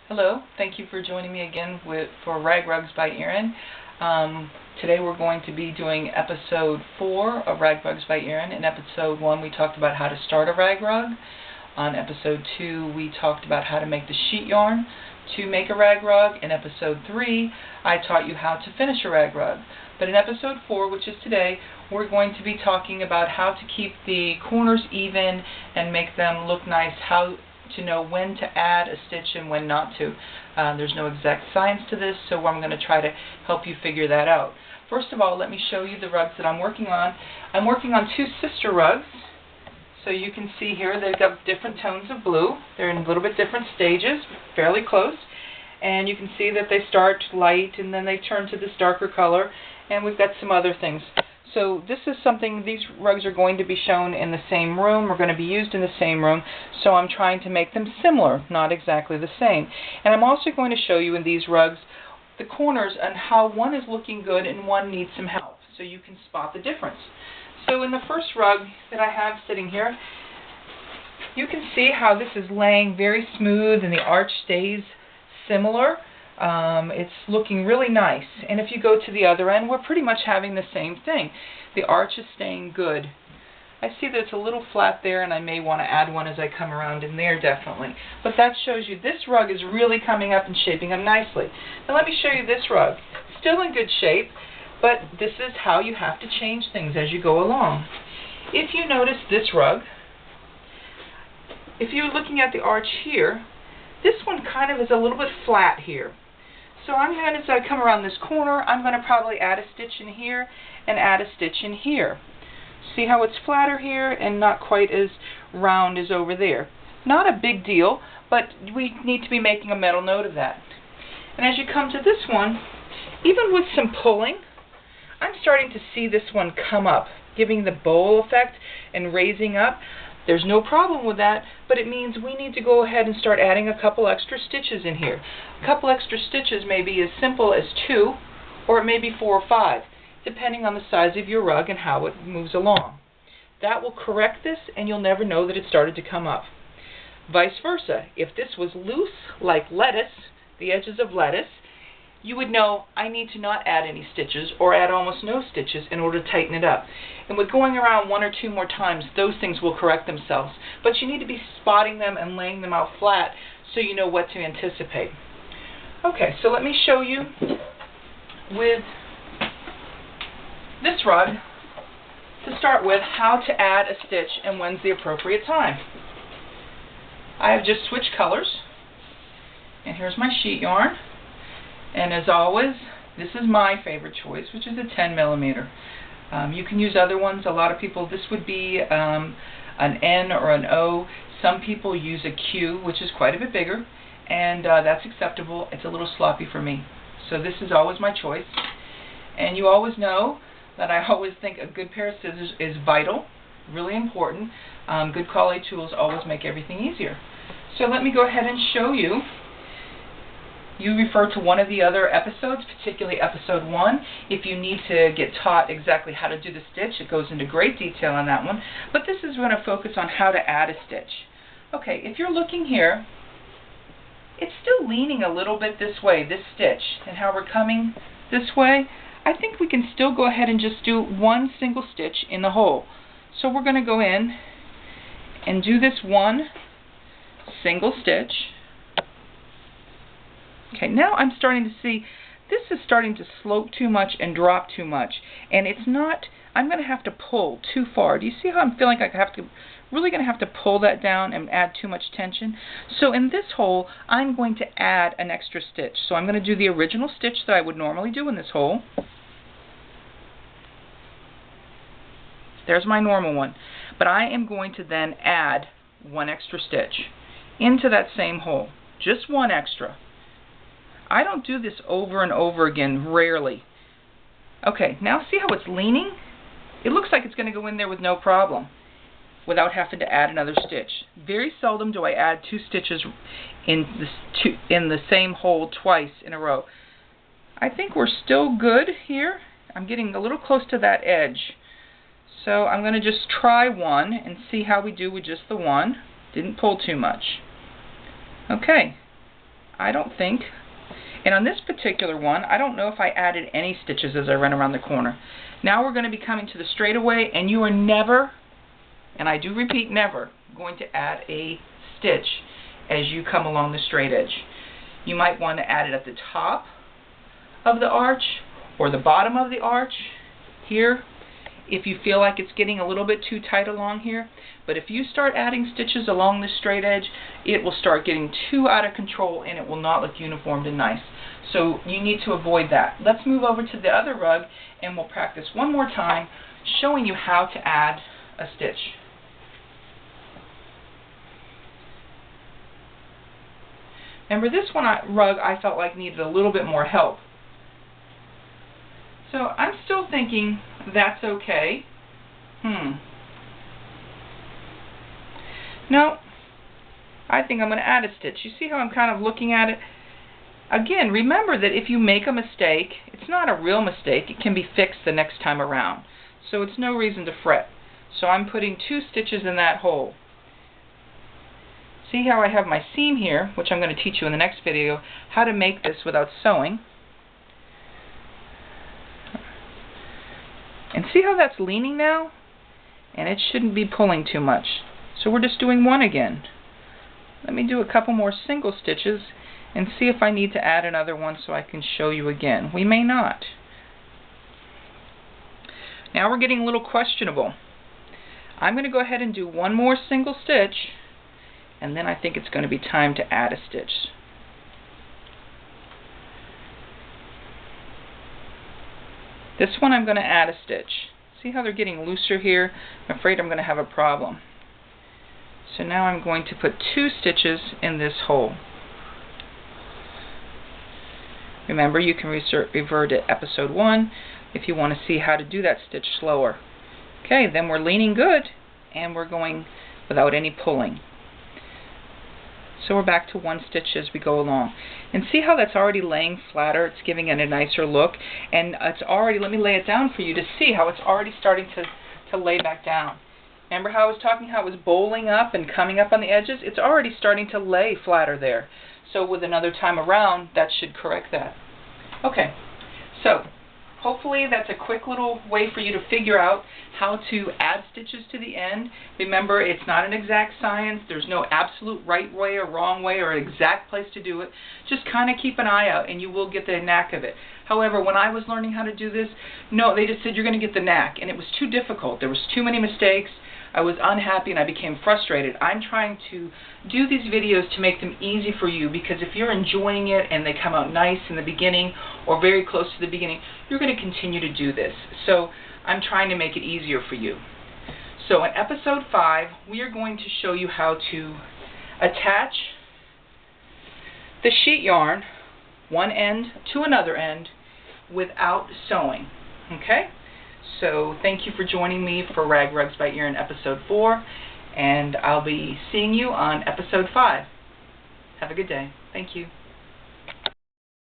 Hello, thank you for joining me again for Rag Rugs by Erin. Today we're going to be doing episode 4 of Rag Rugs by Erin. In episode 1 we talked about how to start a rag rug. On episode 2 we talked about how to make the sheet yarn to make a rag rug. In episode 3 I taught you how to finish a rag rug. But in episode 4, which is today, we're going to be talking about how to keep the corners even and make them look nice, how to know when to add a stitch and when not to. There's no exact science to this, so I'm going to try to help you figure that out. First of all, let me show you the rugs that I'm working on. I'm working on 2 sister rugs. So you can see here they've got different tones of blue. They're in a little bit different stages, fairly close. And you can see that they start light and then they turn to this darker color. And we've got some other things. So this is something, these rugs are going to be shown in the same room, are going to be used in the same room, so I'm trying to make them similar, not exactly the same. And I'm also going to show you in these rugs the corners and how one is looking good and one needs some help, so you can spot the difference. So in the first rug that I have sitting here, you can see how this is laying very smooth and the arch stays similar. It's looking really nice, and if you go to the other end, we're pretty much having the same thing. The arch is staying good. I see that it's a little flat there, and I may want to add one as I come around in there, definitely. But that shows you this rug is really coming up and shaping up nicely. Now let me show you this rug. Still in good shape, but this is how you have to change things as you go along. If you notice this rug, if you're looking at the arch here, this one kind of is a little bit flat here. So I'm going to, as I come around this corner, I'm going to probably add a stitch in here and add a stitch in here. See how it's flatter here and not quite as round as over there. Not a big deal, but we need to be making a mental note of that. And as you come to this one, even with some pulling, I'm starting to see this one come up, giving the bowl effect and raising up. There's no problem with that, but it means we need to go ahead and start adding a couple extra stitches in here. A couple extra stitches may be as simple as 2, or it may be 4 or 5, depending on the size of your rug and how it moves along. That will correct this, and you'll never know that it started to come up. Vice versa, if this was loose, like lettuce, the edges of lettuce, you would know I need to not add any stitches or add almost no stitches in order to tighten it up. And with going around 1 or 2 more times, those things will correct themselves. But you need to be spotting them and laying them out flat so you know what to anticipate. Okay, so let me show you with this rug, to start with, how to add a stitch and when's the appropriate time. I have just switched colors, and here's my sheet yarn. And as always, this is my favorite choice, which is a 10 millimeter. You can use other ones. A lot of people, this would be an N or an O. Some people use a Q, which is quite a bit bigger, and that's acceptable. It's a little sloppy for me. So this is always my choice. And you always know that I always think a good pair of scissors is vital, really important. Good quality tools always make everything easier. So let me go ahead and show you. You refer to one of the other episodes, particularly episode 1. If you need to get taught exactly how to do the stitch, it goes into great detail on that one. But this is going to focus on how to add a stitch. Okay, if you're looking here, it's still leaning a little bit this way, this stitch, and how we're coming this way. I think we can still go ahead and just do 1 single stitch in the hole. So we're going to go in and do this 1 single stitch. Okay, now I'm starting to see this is starting to slope too much and drop too much, and it's not, I'm going to have to pull too far. Do you see how I'm feeling like I have to, really going to have to pull that down and add too much tension? So in this hole, I'm going to add an extra stitch. So I'm going to do the original stitch that I would normally do in this hole. There's my normal one. But I am going to then add 1 extra stitch into that same hole. Just 1 extra. I don't do this over and over again, rarely. Okay, now see how it's leaning? It looks like it's going to go in there with no problem without having to add another stitch. Very seldom do I add 2 stitches in the same hole twice in a row. I think we're still good here. I'm getting a little close to that edge. So I'm going to just try 1 and see how we do with just the 1. Didn't pull too much. Okay. I don't think. And on this particular one, I don't know if I added any stitches as I ran around the corner. Now we're going to be coming to the straightaway, and you are never, and I do repeat never, going to add a stitch as you come along the straight edge. You might want to add it at the top of the arch or the bottom of the arch here if you feel like it's getting a little bit too tight along here. But if you start adding stitches along the straight edge, it will start getting too out of control and it will not look uniformed and nice. So you need to avoid that. Let's move over to the other rug and we'll practice one more time showing you how to add a stitch. Remember, this rug I felt like needed a little bit more help. So I'm still thinking that's okay. No, I think I'm going to add a stitch. You see how I'm kind of looking at it? Again, remember that if you make a mistake, it's not a real mistake. It can be fixed the next time around. So it's no reason to fret. So I'm putting 2 stitches in that hole. See how I have my seam here, which I'm going to teach you in the next video, how to make this without sewing. And see how that's leaning now? And it shouldn't be pulling too much. So we're just doing 1 again. Let me do a couple more single stitches and see if I need to add another one so I can show you again. We may not. Now we're getting a little questionable. I'm going to go ahead and do 1 more single stitch, and then I think it's going to be time to add a stitch. This one I'm going to add a stitch. See how they're getting looser here? I'm afraid I'm going to have a problem. So now I'm going to put 2 stitches in this hole. Remember, you can revert to episode 1 if you want to see how to do that stitch slower. Okay, then we're leaning good and we're going without any pulling. So we're back to 1 stitch as we go along. And see how that's already laying flatter? It's giving it a nicer look. And it's already, let me lay it down for you to see how it's already starting to lay back down. Remember how I was talking how it was bowling up and coming up on the edges? It's already starting to lay flatter there. So with another time around, that should correct that. Okay, so hopefully that's a quick little way for you to figure out how to add stitches to the end. Remember, it's not an exact science. There's no absolute right way or wrong way or exact place to do it. Just kind of keep an eye out and you will get the knack of it. However, when I was learning how to do this, no, they just said you're going to get the knack, and it was too difficult. There was too many mistakes. I was unhappy and I became frustrated. I'm trying to do these videos to make them easy for you, because if you're enjoying it and they come out nice in the beginning or very close to the beginning, you're going to continue to do this. So I'm trying to make it easier for you. So in episode 5, we are going to show you how to attach the sheet yarn, one end to another end, without sewing. Okay? So thank you for joining me for Rag Rugs by Erin episode 4, and I'll be seeing you on episode 5. Have a good day. Thank you.